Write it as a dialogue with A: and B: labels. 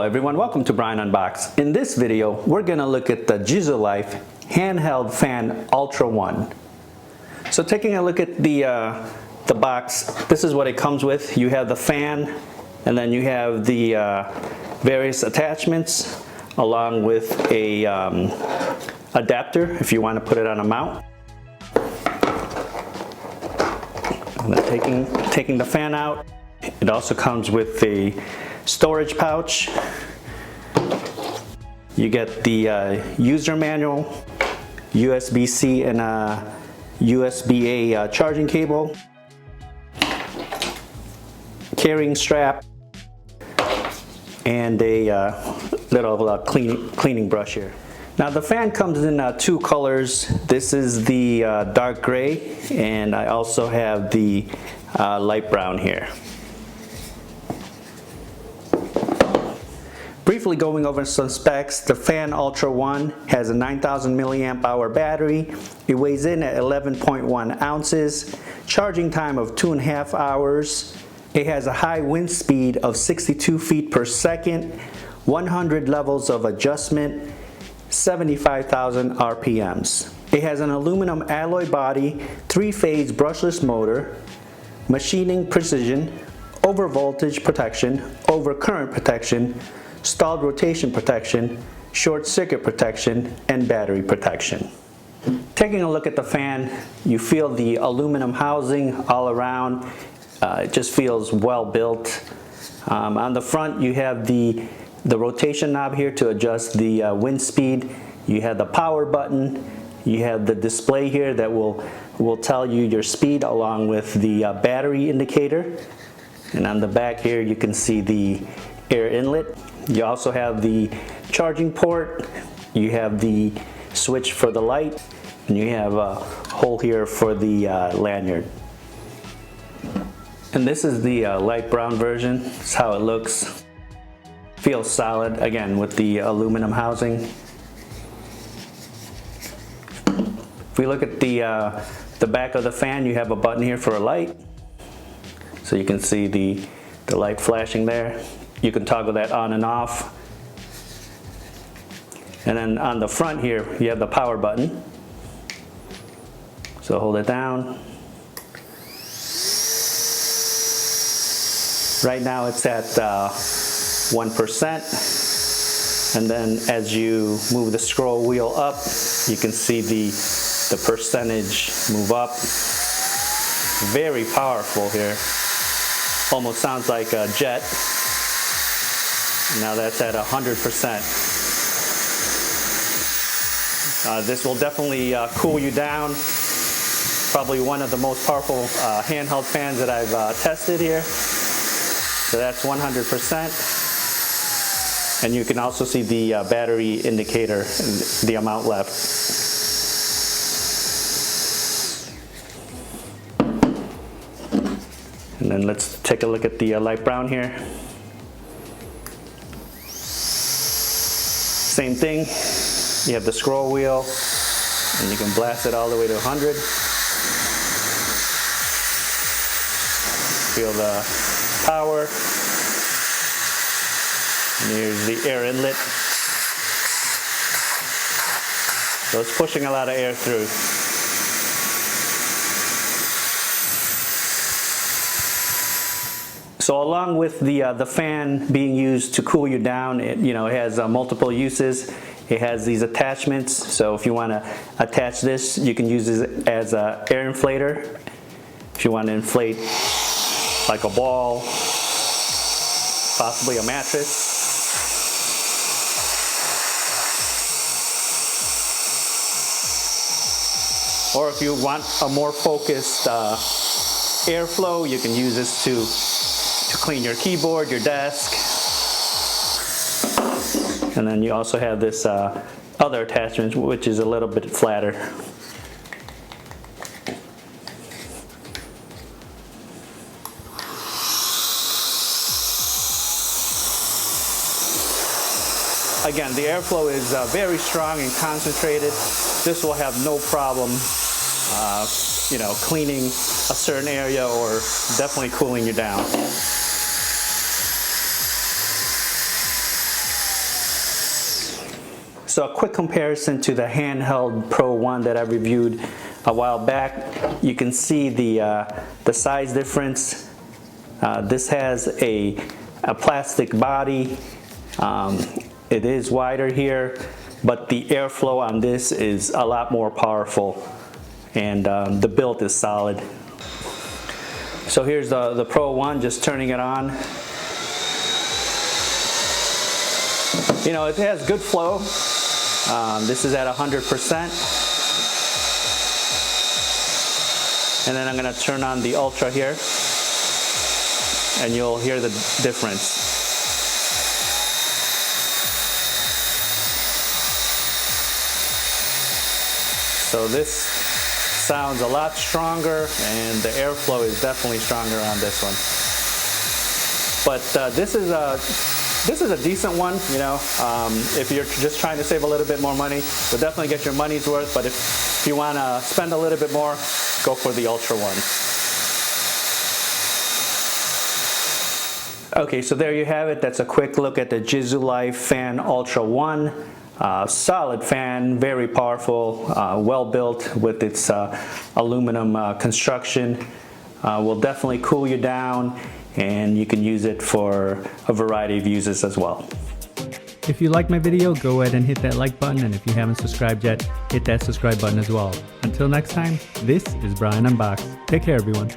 A: everyone, welcome to Brian Unboxed. In this video, we're going to look at the JisuLife Handheld Fan Ultra 1. So taking a look at the box, this is what it comes with. You have the fan, and then you have the various attachments, along with a adapter if you want to put it on a mount. And then taking the fan out, it also comes with a storage pouch. You get the user manual, USB-C and a USB-A charging cable, carrying strap, and a little cleaning brush here. Now the fan comes in two colors. This is the dark gray, and I also have the light brown here. Briefly going over some specs, the Fan Ultra 1 has a 9,000 milliamp hour battery. It weighs in at 11.1 ounces, charging time of 2.5 hours. It has a high wind speed of 62 feet per second, 100 levels of adjustment, 75,000 RPMs. It has an aluminum alloy body, 3-phase brushless motor, machining precision, over voltage protection, over current protection, stalled rotation protection, short circuit protection, and battery protection. Taking a look at the fan, you feel the aluminum housing all around. It just feels well built. On the front, you have the rotation knob here to adjust the wind speed. You have the power button. You have the display here that will tell you your speed along with the battery indicator. And on the back here, you can see the air inlet. You also have the charging port. You have the switch for the light, and you have a hole here for the lanyard. And this is the light brown version. This is how it looks. Feels solid, again, with the aluminum housing. If we look at the back of the fan, you have a button here for a light. So you can see the light flashing there. You can toggle that on and off. And then on the front here, you have the power button. So hold it down. Right now it's at 1%. And then as you move the scroll wheel up, you can see the percentage move up. Very powerful here. Almost sounds like a jet. Now that's at 100%. This will definitely cool you down. Probably one of the most powerful handheld fans that I've tested here. So that's 100%. And you can also see the battery indicator, the amount left. And then let's take a look at the light brown here. Same thing, you have the scroll wheel, and you can blast it all the way to 100. Feel the power, and here's the air inlet. So it's pushing a lot of air through. So along with the fan being used to cool you down, it has multiple uses. It has these attachments. So if you want to attach this, you can use this as an air inflator. If you want to inflate like a ball, possibly a mattress. Or if you want a more focused airflow, you can use this to clean your keyboard, your desk. And then you also have this other attachment, which is a little bit flatter. Again, the airflow is very strong and concentrated. This will have no problem cleaning a certain area or definitely cooling you down. So a quick comparison to the Handheld Pro 1 that I reviewed a while back. You can see the size difference. This has a plastic body. It is wider here, but the airflow on this is a lot more powerful, and the build is solid. So here's the Pro 1, just turning it on. You know, it has good flow. This is at 100%. And then I'm going to turn on the Ultra here, and you'll hear the difference. So this sounds a lot stronger, and the airflow is definitely stronger on this one. But this is a decent one, you know. If you're just trying to save a little bit more money, you'll definitely get your money's worth. But if you want to spend a little bit more, go for the Ultra one. Okay, so there you have it. That's a quick look at the JisuLife Fan Ultra 1. Solid fan, very powerful, well built with its aluminum construction. Will definitely cool you down, and you can use it for a variety of uses as well.
B: If you like my video, go ahead and hit that like button, and if you haven't subscribed yet, hit that subscribe button as well. Until next time, this is Brian Unboxed. Take care, everyone.